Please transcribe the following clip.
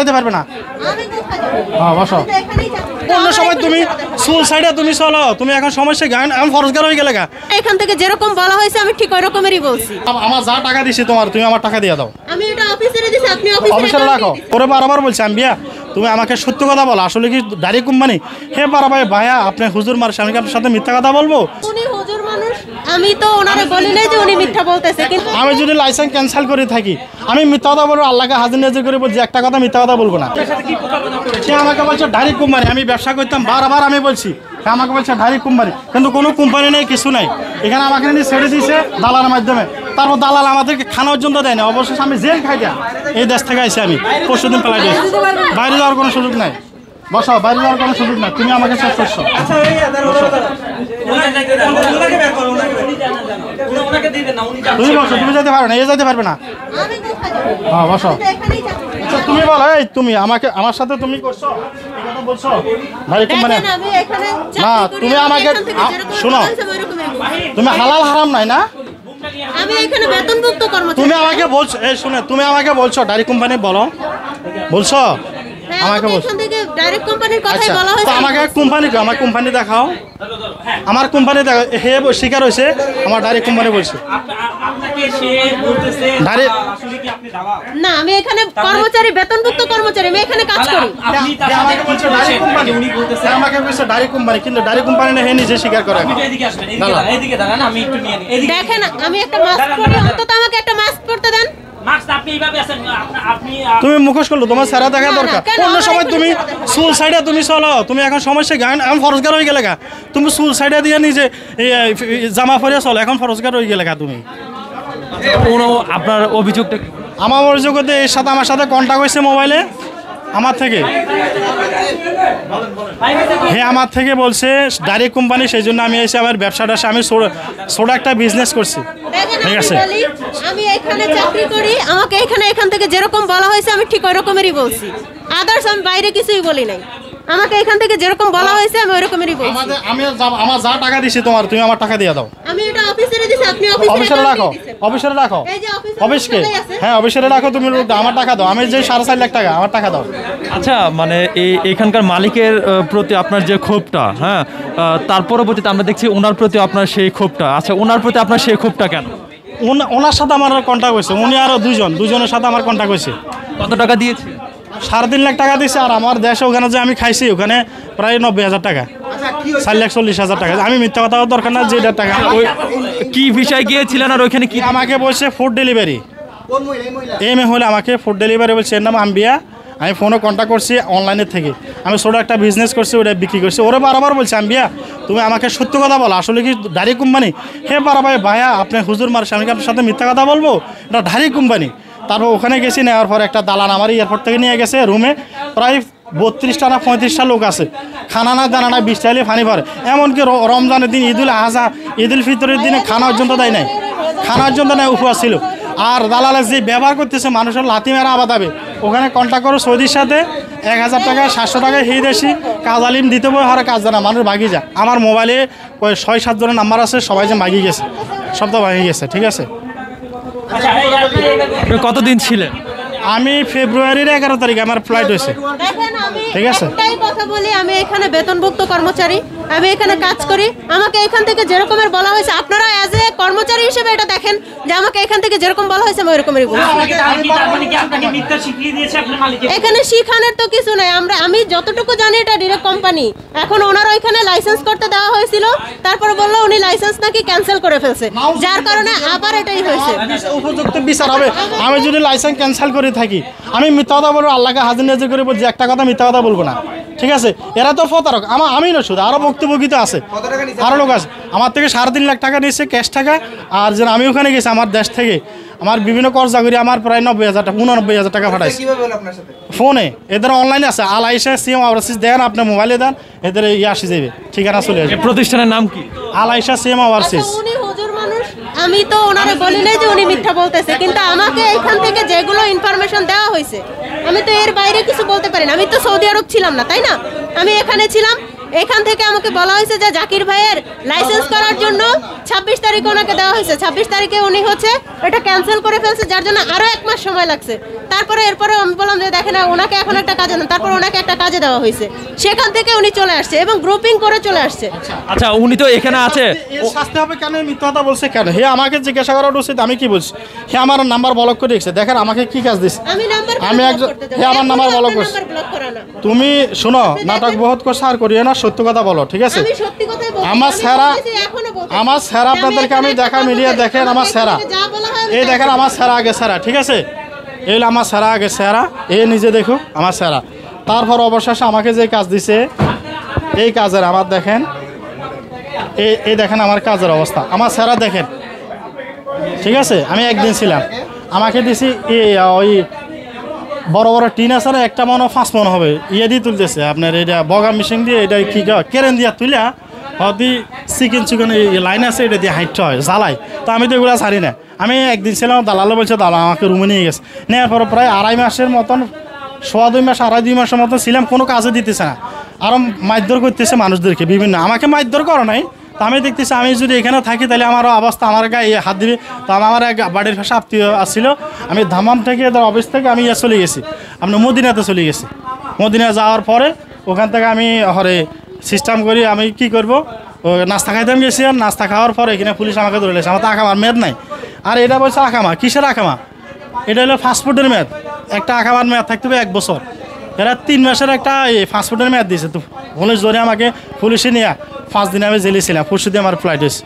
যেতে পারবে না। হ্যাঁ বসো। অন্য সময় তুমি চুল সাইডে তুমি চলো, তুমি এখন সমস্যা গান আমি ফরজগার হয়ে গেলে গা। এখান থেকে যেরকম বলা হয়েছে আমি ঠিক ওই রকমেরই বলছি। আমার যা টাকা দিছি তোমার, তুমি আমার টাকা দিয়ে দাও। আমি এটা অফিসে দিছি, আপনি অফিসে রাখো। পরে বারবার বলছি আমি বিয়া তুমি আমাকে সত্য কথা বলো, আসলে কি দাড়ি কোম্পানি? হে বারবার ভাইয়া আপনি হুজুর মানুষ, আমি কি আপনার সাথে মিথ্যা কথা বলবো? উনি হুজুর মানুষ, আমি তো ওনারে বলি নাই যে উনি মিথ্যা বলতেছে। কিন্তু আমি যদি লাইসেন্স ক্যান্সেল করে থাকি, আমি মিথ্যা কথা বলবো, আল্লাহকে হাজির নাজির করে বলছি, একটা কথা মিথ্যা কথা বলবো না। সে আমাকে বলছে দাড়ি কোম্পানি, আমি ব্যবসা করতাম, বারবার আমি বলছি আমাকে বলছে দাড়ি কোম্পানি, কিন্তু কোনো কোম্পানি নেই, কিছু নাই। এখানে আমাকে নিয়ে ছেড়ে দিয়েছে দালালের মাধ্যমে। তারপর দালাল আমাদেরকে খানা পর্যন্ত দেয় না, অবশেষে আমি জেল খাই দেয়া। এই দেশ থেকে আইসি আমি, পরশুদিন পেলাই দিয়েছি। বাইরে যাওয়ার কোনো সুযোগ নাই। বসো, বাইরে যাওয়ার কোনো সুযোগ নাই, তুমি আমাকে শেষ করছো। তুমি বসো, তুমি যেতে পারবে না, এ যেতে পারবে না। হ্যাঁ বসো। আচ্ছা তুমি বলো, এই তুমি আমাকে আমার সাথে তুমি করছো এই কথা বলছো দাড়ি কোম্পানি? না তুমি আমাকে শোনো, তুমি হালাল হারাম নাই না, আমি এখানে বেতনভুক্ত কর্মচারী। তুমি আমাকে বলছো, এই শুনে তুমি আমাকে বলছো দাড়ি কোম্পানি বলো, বলছো আমাকে বলছো এখান থেকে ডাইরেক্ট কোম্পানির কথাই বলা হয়েছে। তো আমাকে কোম্পানি আমার কোম্পানি দেখাও, আমার কোম্পানি দেখাও। হে স্বীকার হয়েছে আমার ডাইরেক্ট কোম্পানি বলছে। না আমি এখানে কর্মচারী, বেতনভুক্ত কর্মচারী, আমি এখানে কাজ করি। আমাকে বলছে ডাইরেক্ট কোম্পানি, আমাকে বলছে ডাইরেক্ট কোম্পানি, কিন্তু ডাইরেক্ট কোম্পানি না, হে নিজে স্বীকার করে। দেখেন আমি একটা মাস্ক পরি, অন্তত আমাকে একটা মাস্ক পরতে দেন। তুমি মুখোশ করলো, তোমার সারা দেখা দরকার। অন্য সময় তুমি চুল সাইডে তুমি চলো, তুমি এখন সমস্যা গান আমি ফরজগার হয়ে গেলে গা। তুমি চুল সাইডে দিয়ে নিজে জামা পরে চলো, এখন ফরজগার হয়ে গেলে গা তুমি। আপনার অভিযোগটা? আমার অভিযোগ এর সাথে আমার সাথে কন্ট্যাক্ট হয়েছে মোবাইলে আমার থেকে, হ্যাঁ আমার থেকে বলছে ডাইরেক্ট কোম্পানি, সেই জন্য আমি এসে আমার ব্যবসাটা আমি ছোট একটা বিজনেস করছি। ঠিক আছে, আমি এখানে চাকরি করি, আমাকে এখান থেকে যেরকম বলা হয়েছে আমি ঠিক ওই রকমেরই বলছি। আদার্স আমি বাইরে কিছুই বলি নাই, আমাকে এখান থেকে যেরকম বলা হয়েছে আমি ওই রকমেরই বলছি। আমার যা টাকা দিছি তোমার, তুমি আমার টাকা দিয়ে দাও। আমি এটা অফিসে দিছি, আপনি অফিসে রাখো। অফিসে রাখো, অফিসকে হ্যাঁ অফিসে রাখো, তুমি আমার টাকা দাও। আমি যে 4.5 লাখ টাকা, আমার টাকা দাও। আচ্ছা মানে এখানকার মালিকের প্রতি আপনার যে ক্ষোভটা, হ্যাঁ তার পরবর্তীতে আমরা দেখছি ওনার প্রতি আপনার সেই ক্ষোভটা। আচ্ছা ওনার প্রতি আপনার সেই ক্ষোভটা কেন? ওনার সাথে আমার কন্ট্যাক্ট হয়েছে, উনি আরও দুজনের সাথে আমার কন্ট্যাক্ট হয়েছে। কত টাকা দিয়েছে? 3.5 লাখ টাকা দিয়েছে। আর আমার দেশে ওখানে যে আমি খাইছি ওখানে প্রায় 90,000 টাকা, 4,40,000 টাকা। আমি মিথ্যা কথা দরকার না, যে টাকা ওই কি বিষয় গিয়েছিলেন আর ওইখানে কি? আমাকে বলছে ফুড ডেলিভারি, এই মেয়ে হলে আমাকে ফুড ডেলিভারি বলছে, এর নাম আম্বিয়া। আমি ফোনে কন্ট্যাক্ট করছি অনলাইনের থেকে, আমি ছোটো একটা বিজনেস করছি, ওটা বিক্রি করছি। ওরা বারবার বলছে আম্বিয়া তুমি আমাকে সত্য কথা বলো, আসলে কি দাড়ি কোম্পানি? হে বারবার ভাইয়া আপনি হুজুর মানুষ, আমি কি আপনার সাথে মিথ্যা কথা বলবো? এটা দাড়ি কোম্পানি। তারপর ওখানে গেছি, নেওয়ার পর একটা দালান আমার এয়ারপোর্ট থেকে নিয়ে গেছে রুমে, প্রায় 32টা না 35টা লোক আছে, খানা না দানা না 20 টাইলে ফানি ভরে। এমনকি রমজানের দিন, ঈদুল আজহা, ঈদুল ফিতরের দিনে খানা পর্যন্ত দেয় নাই, খানা পর্যন্ত নেয়, উপবাস ছিল। আর দালালে যে ব্যবহার করতেছে মানুষের লাথি মেরা আবাদ হবে। ওখানে কন্ট্যাক্ট করো সৌদির সাথে, 1000 টাকা 700 টাকায় হেই দেশি কাজ আলিম দিতে বই, হারে কাজ জানা মানুষ ভাগি যা। আমার মোবাইলে 6-7 জনের নাম্বার আছে, সবাই যে ভাগি গেছে, সব তো ভাগি গেছে। ঠিক আছে, কতদিন ছিলেন? আমি ফেব্রুয়ারির 11 তারিখে আমার ফ্লাইট হয়েছে। ঠিক আছে, একটাই কথা বলি, আমি এখানে বেতনভুক্ত কর্মচারী, আমি এখানে কাজ করি। আমাকে এখান থেকে যেরকমের বলা হয়েছে, আপনারা অ্যাজ এ কর্মচারী হিসেবে এটা দেখেন যে আমাকে এখান থেকে যেরকম বলা হয়েছে আমি ওই রকমেরই বলছি। এখানে শিখানোর তো কিছু নাই, আমি যতটুকু জানি এটা ডিরেক্ট কোম্পানি। এখন ওনার ওইখানে লাইসেন্স করতে দেওয়া হয়েছিল, তারপরে বললো উনি লাইসেন্স নাকি ক্যান্সেল করে ফেলছে, যার কারণে আবার এটাই হয়েছে। উপযুক্ত বিচার হবে। আমি যদি লাইসেন্স ক্যান্সেল করে থাকি, আমি মিথ্যা কথা বলবো, আল্লাহকে হাজির নাজির করে বলছি, একটা কথা মিথ্যা কথা বলবো না। ঠিক আছে, এরা তো প্রতারক। আমি না শুধু, আরও ভুক্তভোগী আছে, আরও লোক আছে। আমার থেকে 3.5 লাখ টাকা নিয়েছে ক্যাশ টাকা। আর যেন আমি ওখানে গেছি আমার দেশ থেকে, আমার বিভিন্ন কর্জা করে আমার প্রায় 90,000 টাকা 89,000 টাকা পাঠাইছে ফোনে। এদের অনলাইনে আছে, আল আইসা সিএম ওভারসিজ দেন, আপনার মোবাইলে দেন, এদের ইয়ে আসি যাবে, ঠিকানা চলে আসবে। প্রতিষ্ঠানের নাম কি? আল আইসা সিএম ওভারসিজ। উনি হুজুর মানুষ, আমি তো ওনারে বলি নাই যে উনি মিথ্যা বলতেছে, কিন্তু আমাকে এখান থেকে যেগুলো ইনফরমেশন দেওয়া হয়েছে আমি তো এর বাইরে কিছু বলতে পারি না। আমি তো সৌদি আরব ছিলাম না, তাই না? আমি এখানে ছিলাম, এখান থেকে আমাকে বলা হয়েছে যে জাকির ভাইয়ের লাইসেন্স করার জন্য 26 তারিখে ওনাকে দেওয়া হয়েছে, 26 তারিখে উনি হচ্ছে এটা ক্যান্সেল করে ফেলছে, যার জন্য আরো 1 মাস সময় লাগছে। তারপরে এরপরে আমি বললাম যে দেখেন ওনাকে এখন একটা কাজে দেন, তারপর ওনাকে একটা কাজে দেওয়া হয়েছে, সেখান থেকে উনি চলে আসছে এবং গ্রুপিং করে চলে আসছে। আচ্ছা উনি তো এখানে আছে, এর শাস্তি হবে কেন? মিথ্যা কথা বলছে কেন? হে আমাকে জিজ্ঞাসা করা উচিত, আমি কি বলছি? হে আমার নাম্বার ব্লক করে রেখেছে, দেখেন আমাকে কি কাজ দিচ্ছে। আমি একজন, হে আমার নাম্বার ব্লক করছে। তুমি শোনো, নাটক বহুত করছে আর করিও না, সত্য কথা বলো, ঠিক আছে? আমি সত্যি কথাই বলছি, আমার আমি সেরা, বলতেছি, এখনো বলতেছি। আমার সেরা আপনাদেরকে আমি দেখা মিডিয়া দেখেন, আমার সেরা যা বলা হয় আমি এই দেখেন, আমার সেরা আগে সেরা, ঠিক আছে? এই হলো আমার সেরা আগে সেরা, এ নিজে দেখুক আমার সেরা। তারপর অবশেষে আমাকে যে কাজ দিছে, এই কাজের আমার দেখেন, এই দেখেন আমার কাজের অবস্থা, আমার সেরা দেখেন, ঠিক আছে? আমি একদিন ছিলাম, আমাকে দিছি ওই বড় বড় টিন আছে না, একটা মনে 5 মন হবে, ইয়ে দিয়ে তুলতেছে আপনার এটা বগা মেশিন দিয়ে, এটা কি কেরেন দিয়া তুলিয়া হদি চিকেন লাইন আছে, এটা দিয়ে হাইট হয় জ্বালাই। তো আমি তো এগুলো ছাড়ি না। আমি একদিন ছিলাম, দালালে বলছে, দালাল আমাকে রুমে নিয়ে গেছে, নেওয়ার পর প্রায় 2.5 মাসের মতন, 2.5 মাস 2.5 মাসের মতন ছিলাম, কোনো কাজে দিতেছে না, আরও মারধর করতেছে মানুষদেরকে বিভিন্ন। আমাকে মারধর করে নাই, তো আমি দেখতেছি আমি যদি এখানে থাকি তাহলে আমারও অবস্থা, আমার গায়ে হাত দিবে। তো আমার এক বাড়ির ভাষা আত্মীয় আসছিল, আমি ধামাম থেকে এদের অফিস থেকে আমি চলে গেছি, আপনার মদিনাতে চলে গেছি। মদিনা যাওয়ার পরে ওখান থেকে আমি হরে সিস্টেম করি, আমি কি করব, ও নাস্তা খাইতে আমি গেছি, আর নাস্তা খাওয়ার পরে এখানে পুলিশ আমাকে ধরে লেগেছে। আমার তো আকামার মেয়াদ নাই, আর এটা বলছে আকামা, কিসের আকামা? এটা হলো ফাস্টফুডের মেয়াদ, একটা আকামার মেয়াদ থাকতে হবে 1 বছর, এরা 3 মাসের একটা ফাস্টফুডের মেয়াদ দিয়েছে। তো পুলিশ ধরে আমাকে পুলিশে নিয়ে 5 দিন আমি জেলে ছিলাম, পরশু দিয়ে আমার ফ্লাইট হয়েছে।